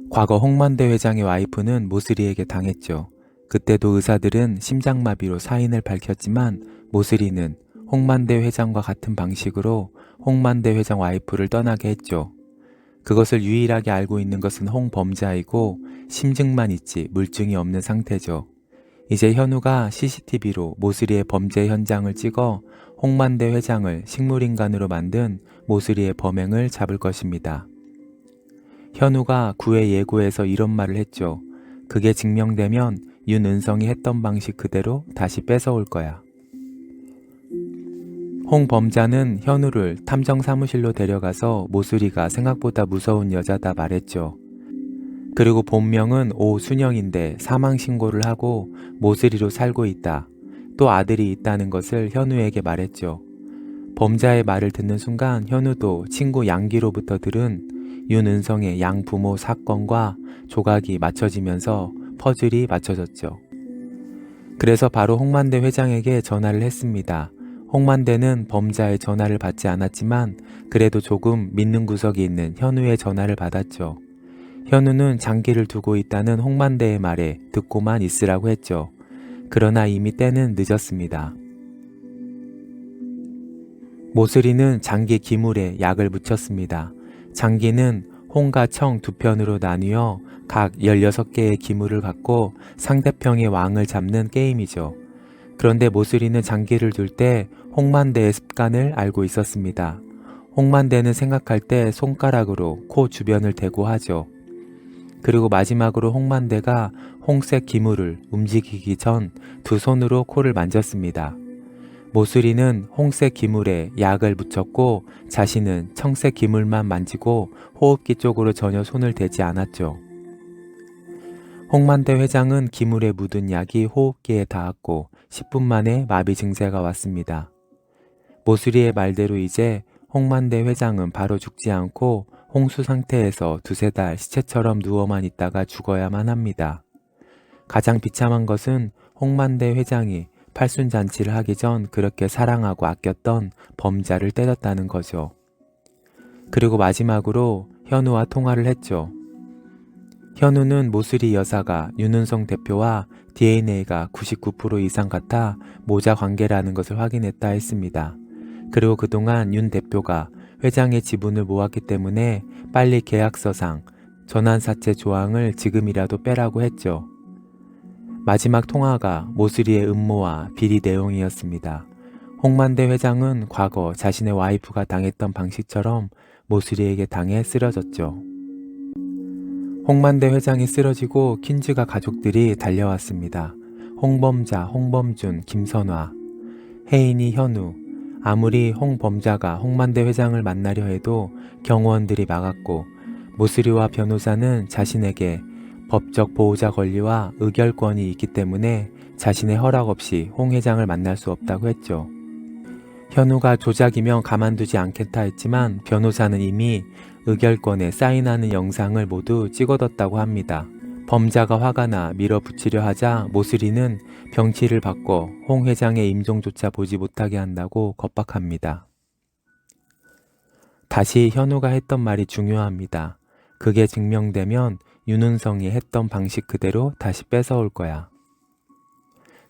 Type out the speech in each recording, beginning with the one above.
과거 홍만대 회장의 와이프는 모슬이에게 당했죠. 그때도 의사들은 심장마비로 사인을 밝혔지만 모슬이는 홍만대 회장과 같은 방식으로 홍만대 회장 와이프를 떠나게 했죠. 그것을 유일하게 알고 있는 것은 홍범자이고 심증만 있지 물증이 없는 상태죠. 이제 현우가 CCTV로 모슬이의 범죄 현장을 찍어 홍만대 회장을 식물인간으로 만든 모슬이의 범행을 잡을 것입니다. 현우가 구의 예고에서 이런 말을 했죠. 그게 증명되면 윤은성이 했던 방식 그대로 다시 뺏어올 거야. 홍 범자는 현우를 탐정 사무실로 데려가서 모슬이가 생각보다 무서운 여자다 말했죠. 그리고 본명은 오순영인데 사망신고를 하고 모슬이로 살고 있다. 또 아들이 있다는 것을 현우에게 말했죠. 범자의 말을 듣는 순간 현우도 친구 양기로부터 들은 윤은성의 양부모 사건과 조각이 맞춰지면서 퍼즐이 맞춰졌죠. 그래서 바로 홍만대 회장에게 전화를 했습니다. 홍만대는 범자의 전화를 받지 않았지만 그래도 조금 믿는 구석이 있는 현우의 전화를 받았죠. 현우는 장기를 두고 있다는 홍만대의 말에 듣고만 있으라고 했죠. 그러나 이미 때는 늦었습니다. 모슬이는 장기 기물에 약을 묻혔습니다. 장기는 홍과 청 두 편으로 나뉘어 각 16개의 기물을 갖고 상대편의 왕을 잡는 게임이죠. 그런데 모슬이는 장기를 둘 때 홍만대의 습관을 알고 있었습니다. 홍만대는 생각할 때 손가락으로 코 주변을 대고 하죠. 그리고 마지막으로 홍만대가 홍색 기물을 움직이기 전 두 손으로 코를 만졌습니다. 모슬이는 홍색 기물에 약을 묻혔고 자신은 청색 기물만 만지고 호흡기 쪽으로 전혀 손을 대지 않았죠. 홍만대 회장은 기물에 묻은 약이 호흡기에 닿았고 10분 만에 마비 증세가 왔습니다. 모슬이의 말대로 이제 홍만대 회장은 바로 죽지 않고 홍수 상태에서 두세 달 시체처럼 누워만 있다가 죽어야만 합니다. 가장 비참한 것은 홍만대 회장이 팔순잔치를 하기 전 그렇게 사랑하고 아꼈던 범자를 때렸다는 거죠. 그리고 마지막으로 현우와 통화를 했죠. 현우는 모슬이 여사가 윤은성 대표와 DNA가 99% 이상 같아 모자 관계라는 것을 확인했다 했습니다. 그리고 그동안 윤 대표가 회장의 지분을 모았기 때문에 빨리 계약서상 전환사채 조항을 지금이라도 빼라고 했죠. 마지막 통화가 모슬이의 음모와 비리 내용이었습니다. 홍만대 회장은 과거 자신의 와이프가 당했던 방식처럼 모슬이에게 당해 쓰러졌죠. 홍만대 회장이 쓰러지고 킨즈가 가족들이 달려왔습니다. 홍범자, 홍범준, 김선화, 혜인이, 현우. 아무리 홍범자가 홍만대 회장을 만나려 해도 경호원들이 막았고 모슬이와 변호사는 자신에게 법적 보호자 권리와 의결권이 있기 때문에 자신의 허락 없이 홍 회장을 만날 수 없다고 했죠. 현우가 조작이면 가만두지 않겠다 했지만 변호사는 이미 의결권에 사인하는 영상을 모두 찍어뒀다고 합니다. 범자가 화가 나 밀어붙이려 하자 모슬이는 병치를 받고 홍 회장의 임종조차 보지 못하게 한다고 겁박합니다. 다시 현우가 했던 말이 중요합니다. 그게 증명되면 윤은성이 했던 방식 그대로 다시 뺏어올 거야.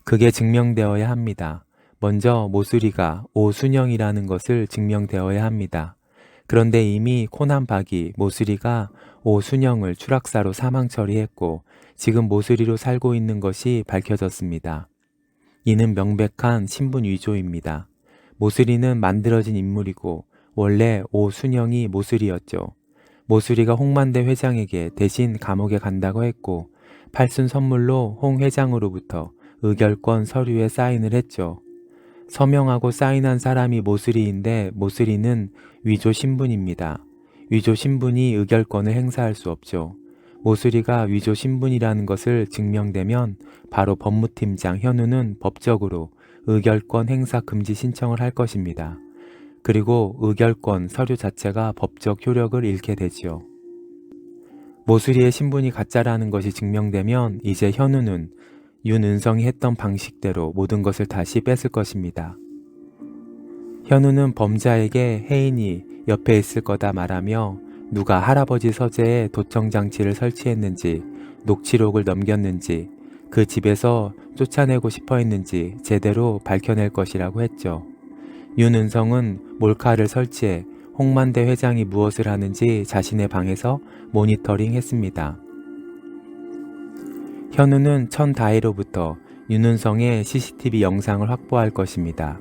그게 증명되어야 합니다. 먼저 모슬이가 오순영이라는 것을 증명되어야 합니다. 그런데 이미 코난박이 모슬이가 오순영을 추락사로 사망 처리했고 지금 모슬이로 살고 있는 것이 밝혀졌습니다. 이는 명백한 신분 위조입니다. 모슬이는 만들어진 인물이고 원래 오순영이 모슬이였죠. 모슬이가 홍만대 회장에게 대신 감옥에 간다고 했고 팔순 선물로 홍 회장으로부터 의결권 서류에 사인을 했죠. 서명하고 사인한 사람이 모슬이인데 모슬이는 위조 신분입니다. 위조 신분이 의결권을 행사할 수 없죠. 모슬이가 위조 신분이라는 것을 증명되면 바로 법무팀장 현우는 법적으로 의결권 행사 금지 신청을 할 것입니다. 그리고 의결권 서류 자체가 법적 효력을 잃게 되지요. 모슬이의 신분이 가짜라는 것이 증명되면 이제 현우는 윤은성이 했던 방식대로 모든 것을 다시 뺏을 것입니다. 현우는 범자에게 혜인이 옆에 있을 거다 말하며 누가 할아버지 서재에 도청장치를 설치했는지, 녹취록을 넘겼는지, 그 집에서 쫓아내고 싶어 했는지 제대로 밝혀낼 것이라고 했죠. 윤은성은 몰카를 설치해 홍만대 회장이 무엇을 하는지 자신의 방에서 모니터링 했습니다. 현우는 청다혜로부터 윤은성의 CCTV 영상을 확보할 것입니다.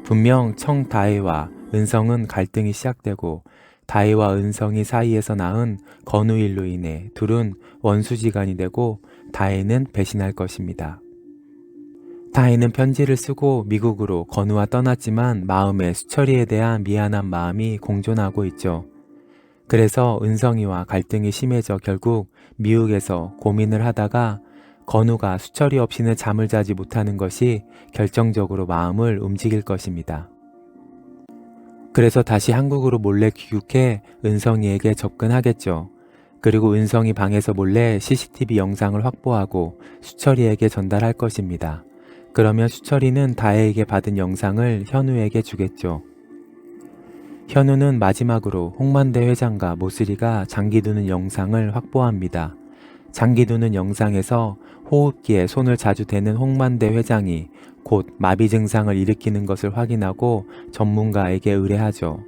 분명 청다혜와 은성은 갈등이 시작되고 다혜와 은성이 사이에서 낳은 건우일로 인해 둘은 원수지간이 되고 다혜는 배신할 것입니다. 다혜는 편지를 쓰고 미국으로 건우와 떠났지만 마음에 수철이에 대한 미안한 마음이 공존하고 있죠. 그래서 은성이와 갈등이 심해져 결국 미국에서 고민을 하다가 건우가 수철이 없이는 잠을 자지 못하는 것이 결정적으로 마음을 움직일 것입니다. 그래서 다시 한국으로 몰래 귀국해 은성이에게 접근하겠죠. 그리고 은성이 방에서 몰래 CCTV 영상을 확보하고 수철이에게 전달할 것입니다. 그러면 수철이는 다혜에게 받은 영상을 현우에게 주겠죠. 현우는 마지막으로 홍만대 회장과 모슬이가 장기 두는 영상을 확보합니다. 장기 두는 영상에서 호흡기에 손을 자주 대는 홍만대 회장이 곧 마비 증상을 일으키는 것을 확인하고 전문가에게 의뢰하죠.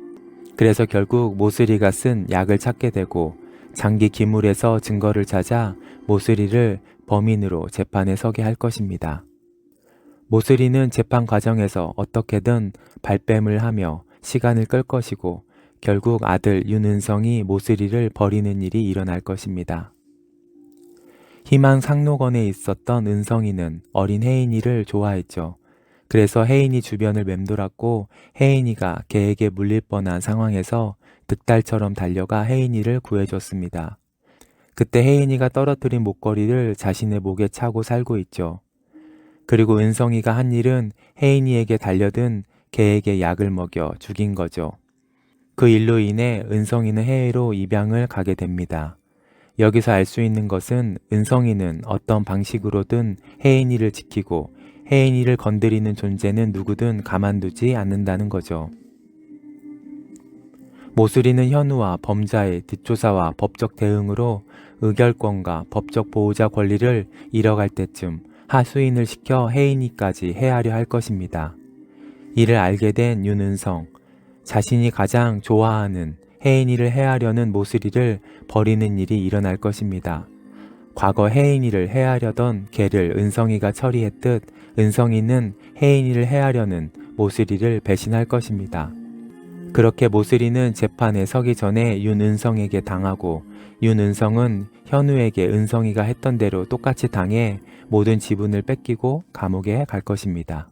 그래서 결국 모슬이가 쓴 약을 찾게 되고 장기 기물에서 증거를 찾아 모슬이를 범인으로 재판에 서게 할 것입니다. 모슬이는 재판 과정에서 어떻게든 발뺌을 하며 시간을 끌 것이고 결국 아들 윤은성이 모슬이를 버리는 일이 일어날 것입니다. 희망 상록원에 있었던 은성이는 어린 혜인이를 좋아했죠. 그래서 혜인이 주변을 맴돌았고 혜인이가 개에게 물릴 뻔한 상황에서 득달처럼 달려가 혜인이를 구해줬습니다. 그때 혜인이가 떨어뜨린 목걸이를 자신의 목에 차고 살고 있죠. 그리고 은성이가 한 일은 혜인이에게 달려든 개에게 약을 먹여 죽인 거죠. 그 일로 인해 은성이는 해외로 입양을 가게 됩니다. 여기서 알 수 있는 것은 은성이는 어떤 방식으로든 혜인이를 지키고 혜인이를 건드리는 존재는 누구든 가만두지 않는다는 거죠. 모슬이는 현우와 범자의 뒷조사와 법적 대응으로 의결권과 법적 보호자 권리를 잃어갈 때쯤 하수인을 시켜 혜인이까지 해하려 할 것입니다. 이를 알게 된 윤은성, 자신이 가장 좋아하는 혜인이를 해하려는 모슬이를 버리는 일이 일어날 것입니다. 과거 혜인이를 해하려던 개를 은성이가 처리했듯 은성이는 혜인이를 해하려는 모슬이를 배신할 것입니다. 그렇게 모슬이는 재판에 서기 전에 윤은성에게 당하고 윤은성은 현우에게 은성이가 했던 대로 똑같이 당해 모든 지분을 뺏기고 감옥에 갈 것입니다.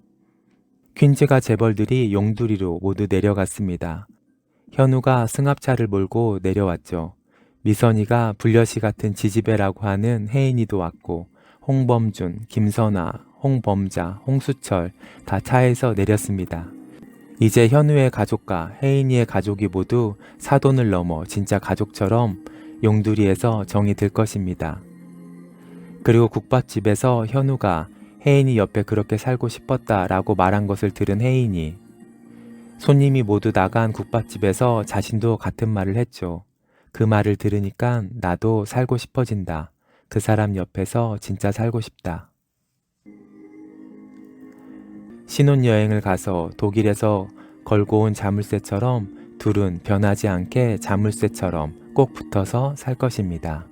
퀸즈가 재벌들이 용두리로 모두 내려갔습니다. 현우가 승합차를 몰고 내려왔죠. 미선이가 불려시 같은 지지배라고 하는 혜인이도 왔고 홍범준, 김선아, 홍범자, 홍수철 다 차에서 내렸습니다. 이제 현우의 가족과 혜인이의 가족이 모두 사돈을 넘어 진짜 가족처럼 용두리에서 정이 들 것입니다. 그리고 국밥집에서 현우가 혜인이 옆에 그렇게 살고 싶었다라고 말한 것을 들은 혜인이 손님이 모두 나간 국밥집에서 자신도 같은 말을 했죠. 그 말을 들으니까 나도 살고 싶어진다. 그 사람 옆에서 진짜 살고 싶다. 신혼여행을 가서 독일에서 걸고 온 자물쇠처럼 둘은 변하지 않게 자물쇠처럼 꼭 붙어서 살 것입니다.